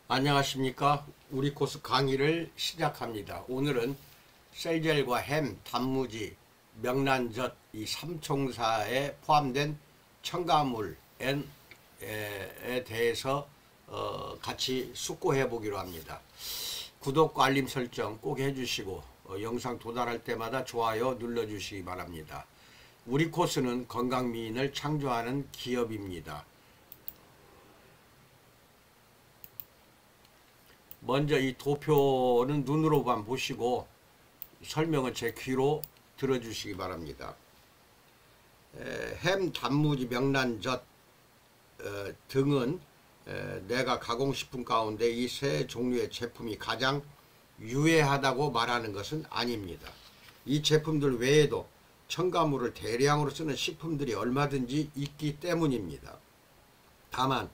안녕하십니까. 우리 코스 강의를 시작합니다. 오늘은 셀젤과 햄, 단무지, 명란젓 이 삼총사에 포함된 첨가물에 대해서 같이 숙고해 보기로 합니다. 구독과 알림 설정 꼭 해주시고 영상 도달할 때마다 좋아요 눌러주시기 바랍니다. 우리 코스는 건강미인을 창조하는 기업입니다. 먼저 이 도표는 눈으로만 보시고 설명은 제 귀로 들어주시기 바랍니다. 햄, 단무지, 명란젓 등은 내가 가공식품 가운데 이 세 종류의 제품이 가장 유해하다고 말하는 것은 아닙니다. 이 제품들 외에도 첨가물을 대량으로 쓰는 식품들이 얼마든지 있기 때문입니다. 다만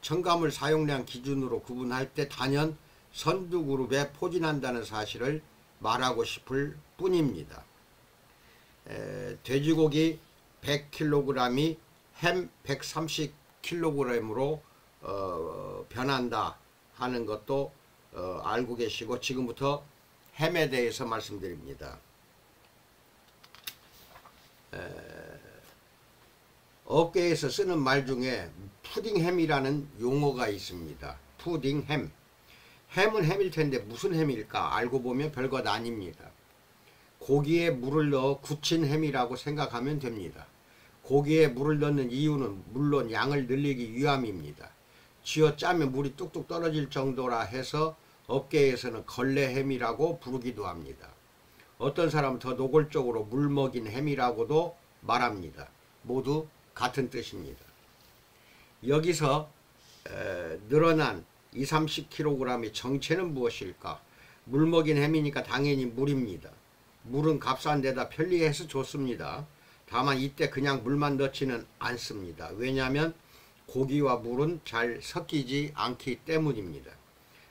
첨가물 사용량 기준으로 구분할 때 단연 선두그룹에 포진한다는 사실을 말하고 싶을 뿐입니다. 돼지고기 100kg이 햄 130kg으로 변한다 하는 것도 알고 계시고, 지금부터 햄에 대해서 말씀드립니다. 업계에서 쓰는 말 중에 푸딩햄이라는 용어가 있습니다. 푸딩햄. 햄은 햄일 텐데 무슨 햄일까? 알고 보면 별것 아닙니다. 고기에 물을 넣어 굳힌 햄이라고 생각하면 됩니다. 고기에 물을 넣는 이유는 물론 양을 늘리기 위함입니다. 쥐어 짜면 물이 뚝뚝 떨어질 정도라 해서 업계에서는 걸레햄이라고 부르기도 합니다. 어떤 사람은 더 노골적으로 물 먹인 햄이라고도 말합니다. 모두 같은 뜻입니다. 여기서 늘어난 20-30kg의 정체는 무엇일까? 물 먹인 햄이니까 당연히 물입니다. 물은 값싼 데다 편리해서 좋습니다. 다만 이때 그냥 물만 넣지는 않습니다. 왜냐하면 고기와 물은 잘 섞이지 않기 때문입니다.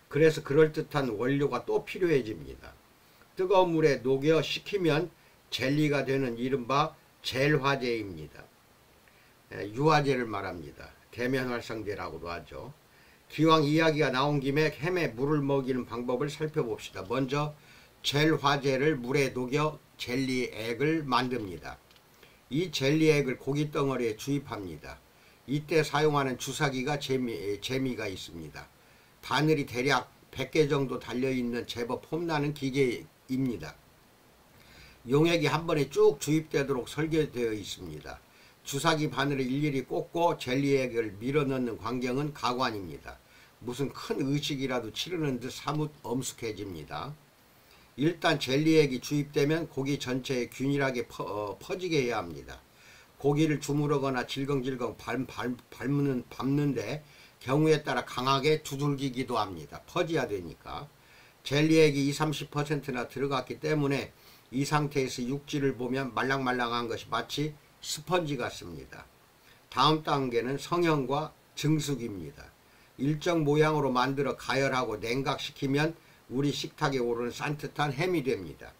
그래서 그럴듯한 원료가 또 필요해집니다. 뜨거운 물에 녹여 식히면 젤리가 되는 이른바 젤화제입니다. 유화제를 말합니다. 대면활성제라고도 하죠. 기왕 이야기가 나온 김에 햄에 물을 먹이는 방법을 살펴봅시다. 먼저 젤화제를 물에 녹여 젤리액을 만듭니다. 이 젤리액을 고기 덩어리에 주입합니다. 이때 사용하는 주사기가 재미가 있습니다. 바늘이 대략 100개 정도 달려있는 제법 폼나는 기계입니다. 용액이 한 번에 쭉 주입되도록 설계되어 있습니다. 주사기 바늘을 일일이 꽂고 젤리액을 밀어넣는 광경은 가관입니다. 무슨 큰 의식이라도 치르는 듯 사뭇 엄숙해집니다. 일단 젤리액이 주입되면 고기 전체에 균일하게 퍼지게 해야 합니다. 고기를 주무르거나 질겅질겅 밟는데 경우에 따라 강하게 두들기기도 합니다. 퍼져야 되니까. 젤리액이 20-30%나 들어갔기 때문에 이 상태에서 육질을 보면 말랑말랑한 것이 마치 스펀지 같습니다. 다음 단계는 성형과 증숙입니다. 일정 모양으로 만들어 가열하고 냉각시키면 우리 식탁에 오르는 산뜻한 햄이 됩니다.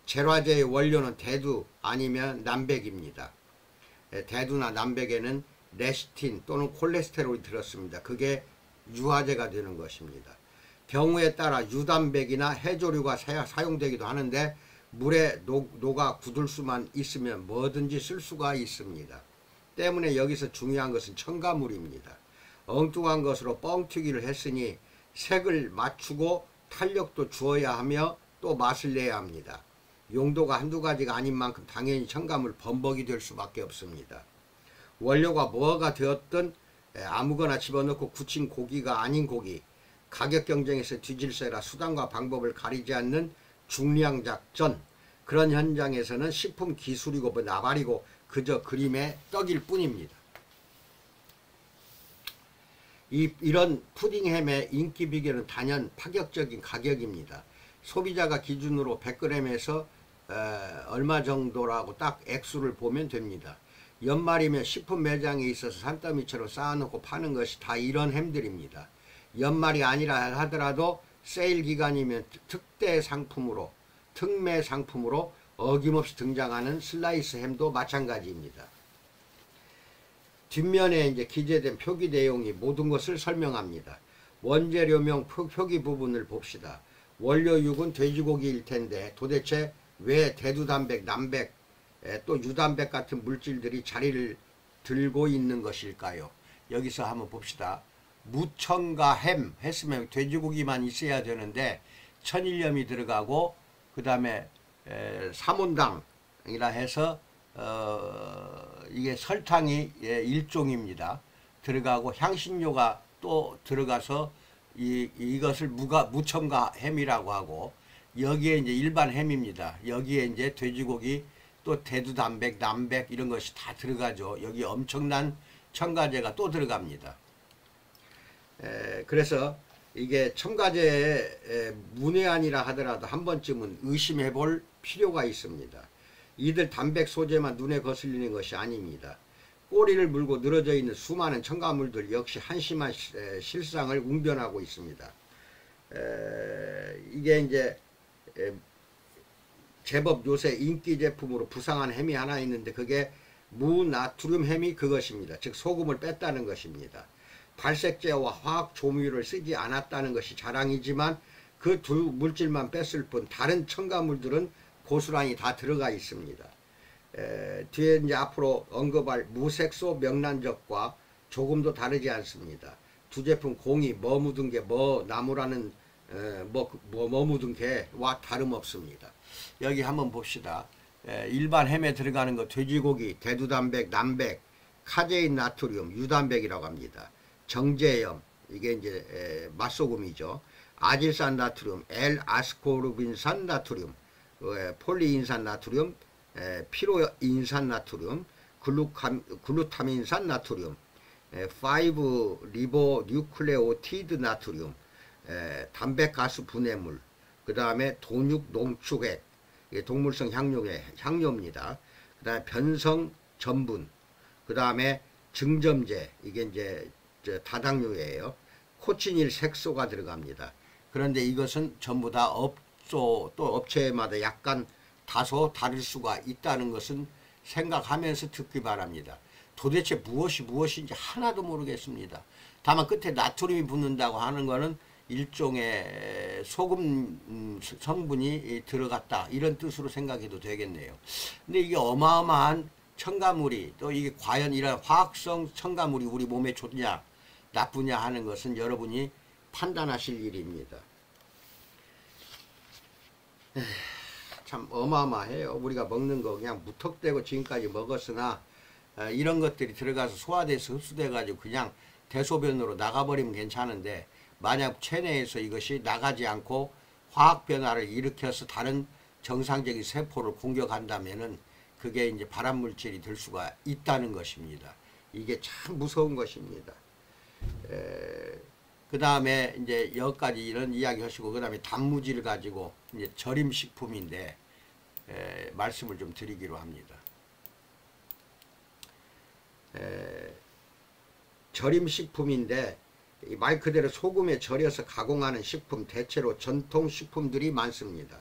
젤화제의 원료는 대두 아니면 남백입니다. 대두나 남백에는 레시틴 또는 콜레스테롤이 들었습니다. 그게 유화제가 되는 것입니다. 경우에 따라 유단백이나 해조류가 사용되기도 하는데 물에 녹아 굳을 수만 있으면 뭐든지 쓸 수가 있습니다. 때문에 여기서 중요한 것은 첨가물입니다. 엉뚱한 것으로 뻥튀기를 했으니 색을 맞추고 탄력도 주어야 하며 또 맛을 내야 합니다. 용도가 한두 가지가 아닌 만큼 당연히 첨가물 범벅이 될 수밖에 없습니다. 원료가 뭐가 되었든 아무거나 집어넣고 굳힌 고기가 아닌 고기, 가격 경쟁에서 뒤질세라 수단과 방법을 가리지 않는 중량작전, 그런 현장에서는 식품 기술이고 나발이고 그저 그림의 떡일 뿐입니다. 이런 푸딩햄의 인기 비결은 단연 파격적인 가격입니다. 소비자가 기준으로 100g에서 얼마 정도라고 딱 액수를 보면 됩니다. 연말이면 식품 매장에 있어서 산더미처럼 쌓아놓고 파는 것이 다 이런 햄들입니다. 연말이 아니라 하더라도 세일 기간이면 특대 상품으로, 특매 상품으로 어김없이 등장하는 슬라이스 햄도 마찬가지입니다. 뒷면에 이제 기재된 표기 내용이 모든 것을 설명합니다. 원재료명 표기 부분을 봅시다. 원료육은 돼지고기일 텐데 도대체 왜 대두단백, 남백, 또 유단백 같은 물질들이 자리를 들고 있는 것일까요? 여기서 한번 봅시다. 무첨가 햄 했으면 돼지고기만 있어야 되는데 천일염이 들어가고 그 다음에 삼온당이라 해서 이게 설탕이 일종입니다. 들어가고 향신료가 또 들어가서 이것을 무첨가 햄이라고 하고, 여기에 이제 일반 햄입니다. 여기에 이제 돼지고기 또 대두단백, 남백 이런 것이 다 들어가죠. 여기 엄청난 첨가제가 또 들어갑니다. 그래서 이게 첨가제의 문외한이라 하더라도 한 번쯤은 의심해 볼 필요가 있습니다. 이들 단백 소재만 눈에 거슬리는 것이 아닙니다. 꼬리를 물고 늘어져 있는 수많은 첨가물들 역시 한심한 실상을 웅변하고 있습니다. 이게 이제 제법 요새 인기 제품으로 부상한 햄이 하나 있는데 그게 무나트륨 햄이 그것입니다. 즉 소금을 뺐다는 것입니다. 발색제와 화학 조미료를 쓰지 않았다는 것이 자랑이지만 그 두 물질만 뺐을 뿐 다른 첨가물들은 고스란히 다 들어가 있습니다. 뒤에 이제 앞으로 언급할 무색소 명란젓과 조금도 다르지 않습니다. 두 제품 공이 뭐 묻은 게 뭐 나무라는 뭐 묻은 게와 다름없습니다. 여기 한번 봅시다. 일반 햄에 들어가는 거 돼지고기, 대두단백, 남백, 카제인 나트륨, 유단백이라고 합니다. 정제염, 이게 이제 맛소금이죠. 아질산 나트륨, L-아스코르빈산 나트륨, 폴리인산 나트륨, 피로인산 나트륨, 글루타민산 나트륨, 5-리보뉴클레오티드 나트륨, 담백가스 분해물, 그 다음에 돈육 농축액, 동물성 향료입니다. 그 다음에 변성 전분, 그 다음에 증점제, 이게 이제 다당류예요. 코치닐 색소가 들어갑니다. 그런데 이것은 전부 다 업소 또 업체마다 약간 다소 다를 수가 있다는 것은 생각하면서 듣기 바랍니다. 도대체 무엇인지 하나도 모르겠습니다. 다만 끝에 나트륨이 붙는다고 하는 것은 일종의 소금 성분이 들어갔다 이런 뜻으로 생각해도 되겠네요. 근데 이게 어마어마한 첨가물이 또 이게 과연 이런 화학성 첨가물이 우리 몸에 좋냐 나쁘냐 하는 것은 여러분이 판단하실 일입니다. 참 어마어마해요. 우리가 먹는 거 그냥 무턱대고 지금까지 먹었으나 이런 것들이 들어가서 소화돼서 흡수돼 가지고 그냥 대소변으로 나가버리면 괜찮은데 만약 체내에서 이것이 나가지 않고 화학 변화를 일으켜서 다른 정상적인 세포를 공격한다면은 그게 이제 발암물질이 될 수가 있다는 것입니다. 이게 참 무서운 것입니다. 그 다음에 이제 여기까지 이런 이야기 하시고, 그 다음에 단무지를 가지고 이제 절임식품인데 말씀을 좀 드리기로 합니다. 절임식품인데 말 그대로 소금에 절여서 가공하는 식품, 대체로 전통식품들이 많습니다.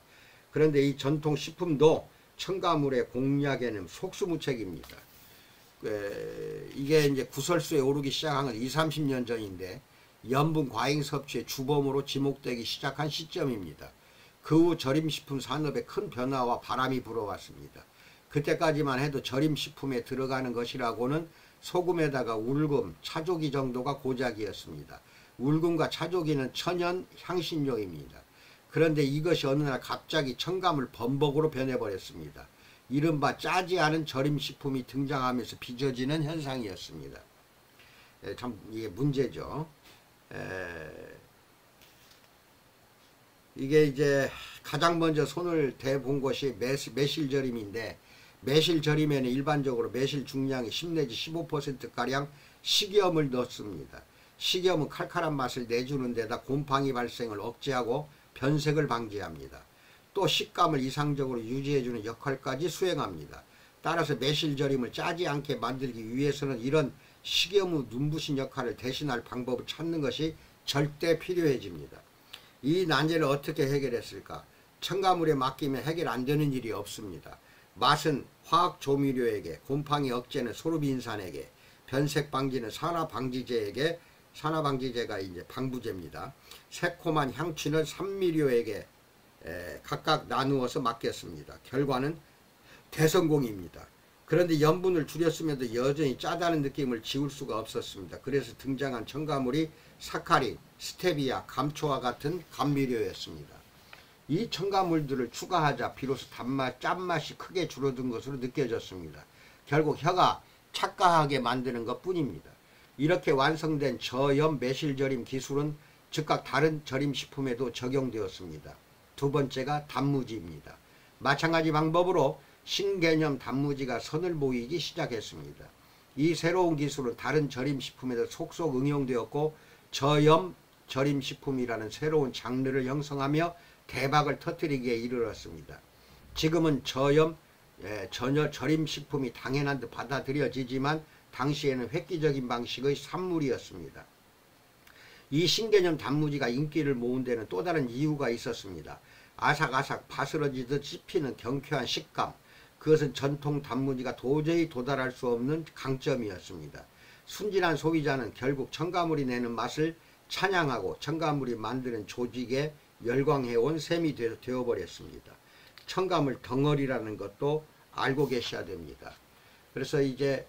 그런데 이 전통식품도 첨가물의 공략에는 속수무책입니다. 이게 이제 구설수에 오르기 시작한 건 20-30년 전인데 염분 과잉 섭취의 주범으로 지목되기 시작한 시점입니다. 그 후 절임식품 산업에 큰 변화와 바람이 불어왔습니다. 그때까지만 해도 절임식품에 들어가는 것이라고는 소금에다가 울금, 차조기 정도가 고작이었습니다. 울금과 차조기는 천연 향신료입니다. 그런데 이것이 어느 날 갑자기 첨가물 범벅으로 변해버렸습니다. 이른바 짜지 않은 절임식품이 등장하면서 빚어지는 현상이었습니다. 참 이게 문제죠. 이게 이제 가장 먼저 손을 대본 것이 매실절임인데, 매실절임에는 일반적으로 매실 중량의 10 내지 15%가량 식염을 넣습니다. 식염은 칼칼한 맛을 내주는 데다 곰팡이 발생을 억제하고 변색을 방지합니다. 또 식감을 이상적으로 유지해주는 역할까지 수행합니다. 따라서 매실절임을 짜지 않게 만들기 위해서는 이런 식염의 눈부신 역할을 대신할 방법을 찾는 것이 절대 필요해집니다. 이 난제를 어떻게 해결했을까? 첨가물에 맡기면 해결 안 되는 일이 없습니다. 맛은 화학 조미료에게, 곰팡이 억제는 소르빈산에게, 변색 방지는 산화방지제에게 산화방지제가 이제 방부제입니다. 새콤한 향취는 3미료에게 각각 나누어서 맡겼습니다. 결과는 대성공입니다. 그런데 염분을 줄였음에도 여전히 짜다는 느낌을 지울 수가 없었습니다. 그래서 등장한 첨가물이 사카린, 스테비아, 감초와 같은 감미료였습니다. 이 첨가물들을 추가하자 비로소 단맛, 짠맛이 크게 줄어든 것으로 느껴졌습니다. 결국 혀가 착각하게 만드는 것 뿐입니다. 이렇게 완성된 저염 매실절임 기술은 즉각 다른 절임식품에도 적용되었습니다. 두 번째가 단무지입니다. 마찬가지 방법으로 신개념 단무지가 선을 보이기 시작했습니다. 이 새로운 기술은 다른 절임식품에도 속속 응용되었고 저염 절임식품이라는 새로운 장르를 형성하며 대박을 터뜨리기에 이르렀습니다. 지금은 저염 전혀 절임식품이 당연한 듯 받아들여지지만 당시에는 획기적인 방식의 산물이었습니다. 이 신개념 단무지가 인기를 모은 데는 또 다른 이유가 있었습니다. 아삭아삭 바스러지듯 씹히는 경쾌한 식감, 그것은 전통 단무지가 도저히 도달할 수 없는 강점이었습니다. 순진한 소비자는 결국 첨가물이 내는 맛을 찬양하고 첨가물이 만드는 조직에 열광해온 셈이 되어버렸습니다. 첨가물 덩어리라는 것도 알고 계셔야 됩니다. 그래서 이제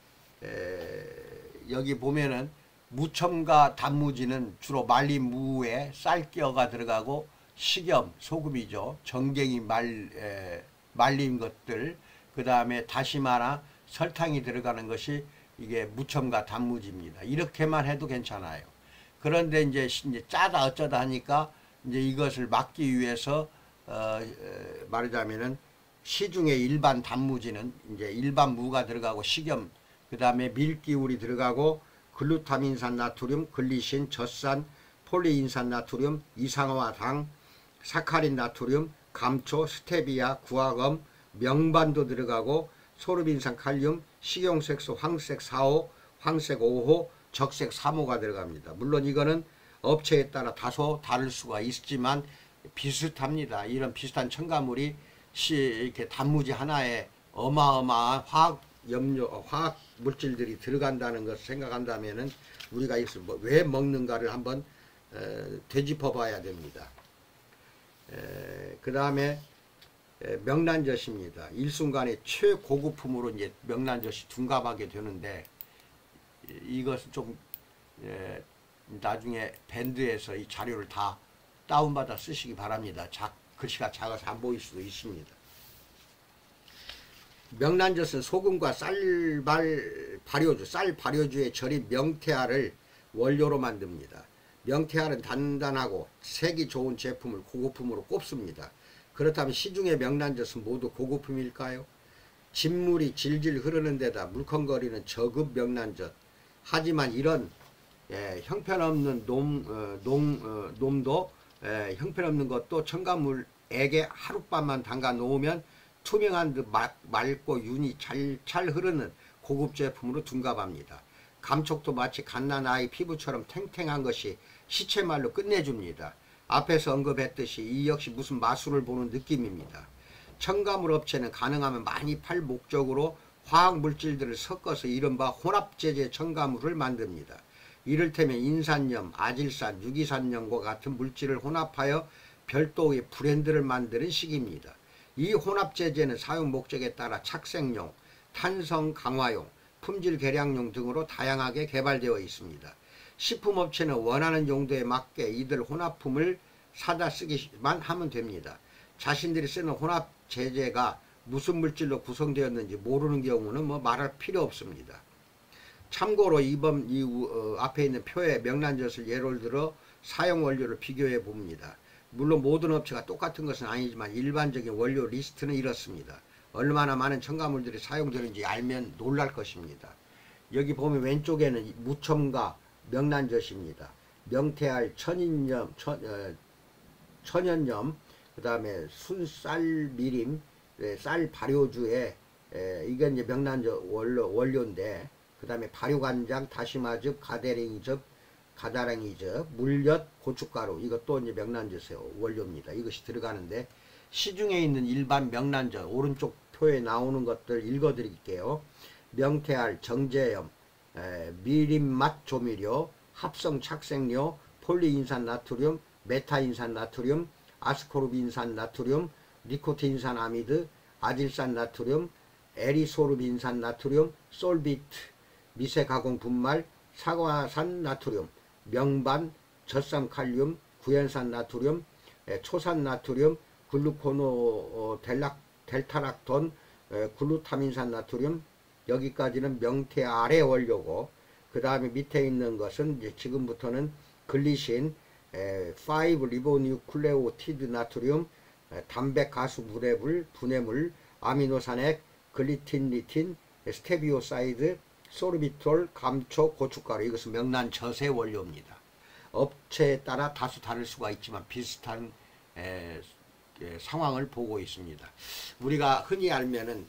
여기 보면은 무첨가 단무지는 주로 말린 무에 쌀기어가 들어가고 식염, 소금이죠. 정갱이 말린 것들, 그 다음에 다시마나 설탕이 들어가는 것이 이게 무첨가 단무지입니다. 이렇게만 해도 괜찮아요. 그런데 이제 짜다 어쩌다 하니까 이제 이것을 막기 위해서 말하자면은 시중에 일반 단무지는 이제 일반 무가 들어가고 식염, 그 다음에 밀기울이 들어가고 글루타민산 나트륨, 글리신, 젖산, 폴리인산 나트륨, 이산화당, 사카린 나트륨, 감초, 스테비아, 구화검, 명반도 들어가고 소르빈산 칼륨, 식용색소 황색 4호, 황색 5호, 적색 3호가 들어갑니다. 물론 이거는 업체에 따라 다소 다를 수가 있지만 비슷합니다. 이런 비슷한 첨가물이 이렇게 단무지 하나에 어마어마한 화학 물질들이 들어간다는 것을 생각한다면은 우리가 이것을 왜 먹는가를 한번 되짚어 봐야 됩니다. 그 다음에 명란젓입니다. 일순간에 최고급품으로 이제 명란젓이 둔갑하게 되는데 이것은 좀 나중에 밴드에서 이 자료를 다 다운받아 쓰시기 바랍니다. 글씨가 작아서 안 보일 수도 있습니다. 명란젓은 소금과 쌀 발효주에 절인 명태알을 원료로 만듭니다. 명태알은 단단하고 색이 좋은 제품을 고급품으로 꼽습니다. 그렇다면 시중의 명란젓은 모두 고급품일까요? 진물이 질질 흐르는 데다 물컹거리는 저급 명란젓. 하지만 이런 형편없는 놈도 형편없는 것도 첨가물에게 하룻밤만 담가 놓으면 투명한 듯 맑고 윤이 잘 흐르는 고급 제품으로 둔갑합니다. 감촉도 마치 갓난 아이 피부처럼 탱탱한 것이 시체말로 끝내줍니다. 앞에서 언급했듯이 이 역시 무슨 마술을 보는 느낌입니다. 첨가물 업체는 가능하면 많이 팔 목적으로 화학물질들을 섞어서 이른바 혼합제제 첨가물을 만듭니다. 이를테면 인산염, 아질산, 유기산염과 같은 물질을 혼합하여 별도의 브랜드를 만드는 식입니다. 이 혼합제제는 사용 목적에 따라 착색용, 탄성 강화용, 품질 개량용 등으로 다양하게 개발되어 있습니다. 식품업체는 원하는 용도에 맞게 이들 혼합품을 사다 쓰기만 하면 됩니다. 자신들이 쓰는 혼합제제가 무슨 물질로 구성되었는지 모르는 경우는 말할 필요 없습니다. 참고로 이번 앞에 있는 표에 명란젓을 예를 들어 사용 원료를 비교해 봅니다. 물론 모든 업체가 똑같은 것은 아니지만 일반적인 원료 리스트는 이렇습니다. 얼마나 많은 첨가물들이 사용되는지 알면 놀랄 것입니다. 여기 보면 왼쪽에는 무첨가 명란젓입니다. 명태알, 천연염, 그 다음에 순쌀미림, 쌀 발효주에 이게 이제 명란젓 원료인데, 그 다음에 발효간장, 다시마즙, 가다랭이즙, 물엿, 고춧가루, 이것도 이제 명란젓의 원료입니다. 이것이 들어가는데, 시중에 있는 일반 명란젓 오른쪽 표에 나오는 것들 읽어 드릴게요. 명태알, 정제염, 미림맛 조미료, 합성 착색료, 폴리인산 나트륨, 메타인산 나트륨, 아스코르빈산 나트륨, 니코틴산 아미드, 아질산 나트륨, 에리소르빈산 나트륨, 솔비트, 미세가공 분말, 사과산 나트륨, 명반, 젖산 칼륨, 구연산 나트륨, 초산 나트륨, 글루코노 델타락톤, 글루타민산 나트륨, 여기까지는 명태 아래 원료고, 그 다음에 밑에 있는 것은 이제 지금부터는 글리신, 5리보뉴클레오티드 나트륨, 담백가수 분해물, 아미노산액, 글리틴, 스테비오사이드, 소르비톨, 감초, 고춧가루. 이것은 명란 저세 원료입니다. 업체에 따라 다소 다를 수가 있지만 비슷한 상황을 보고 있습니다. 우리가 흔히 알면은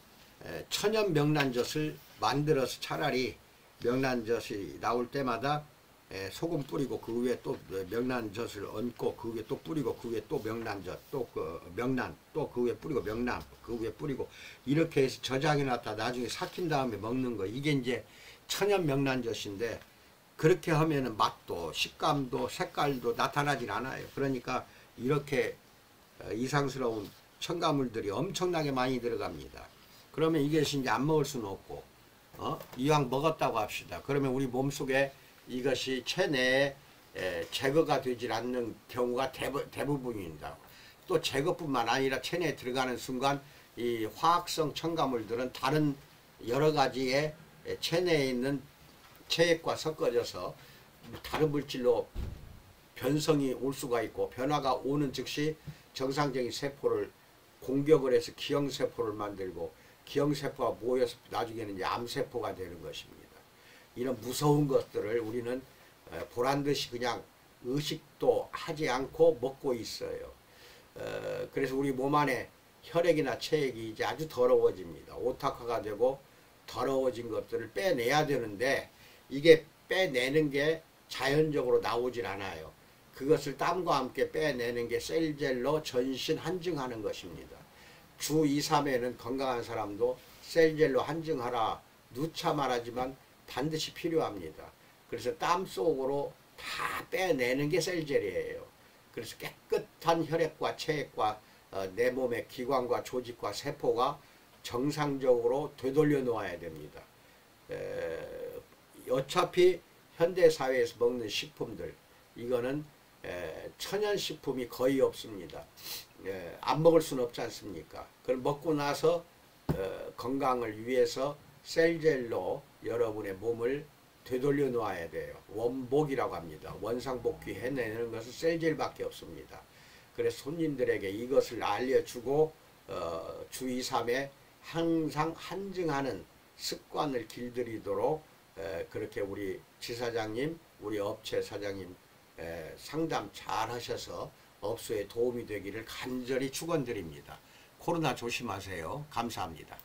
천연 명란젓을 만들어서 차라리 명란젓이 나올 때마다 소금 뿌리고 그 위에 또 명란젓을 얹고 그 위에 또 뿌리고 그 위에 또 명란젓 또 명란 또 그 위에 뿌리고 명란 그 위에 뿌리고 이렇게 해서 저장해 놨다 나중에 삭힌 다음에 먹는 거, 이게 이제 천연 명란젓인데 그렇게 하면은 맛도 식감도 색깔도 나타나질 않아요. 그러니까 이렇게 이상스러운 첨가물들이 엄청나게 많이 들어갑니다. 그러면 이것이 이제 안 먹을 수는 없고, 이왕 먹었다고 합시다. 그러면 우리 몸속에 이것이 체내에 제거가 되질 않는 경우가 대부분입니다. 또 제거뿐만 아니라 체내에 들어가는 순간 이 화학성 첨가물들은 다른 여러 가지의 체내에 있는 체액과 섞어져서 다른 물질로 변성이 올 수가 있고, 변화가 오는 즉시 정상적인 세포를 공격을 해서 기형세포를 만들고, 기형세포가 모여서 나중에는 이제 암세포가 되는 것입니다. 이런 무서운 것들을 우리는 보란듯이 그냥 의식도 하지 않고 먹고 있어요. 그래서 우리 몸 안에 혈액이나 체액이 이제 아주 더러워집니다. 오타카가 되고 더러워진 것들을 빼내야 되는데 이게 빼내는 게 자연적으로 나오질 않아요. 그것을 땀과 함께 빼내는 게 셀젤로 전신 한증하는 것입니다. 주 2, 3회는 건강한 사람도 셀젤로 한증하라 누차 말하지만 반드시 필요합니다. 그래서 땀 속으로 다 빼내는 게 셀젤이에요. 그래서 깨끗한 혈액과 체액과 내 몸의 기관과 조직과 세포가 정상적으로 되돌려 놓아야 됩니다. 어차피 현대사회에서 먹는 식품들, 이거는 천연식품이 거의 없습니다. 안 먹을 수는 없지 않습니까? 그걸 먹고 나서 건강을 위해서 셀젤로 여러분의 몸을 되돌려 놓아야 돼요. 원복이라고 합니다. 원상복귀 해내는 것은 셀젤밖에 없습니다. 그래서 손님들에게 이것을 알려주고 주 2, 3회 항상 한증하는 습관을 길들이도록 그렇게 우리 지사장님, 우리 업체 사장님 상담 잘 하셔서 업소에 도움이 되기를 간절히 축원드립니다. 코로나 조심하세요. 감사합니다.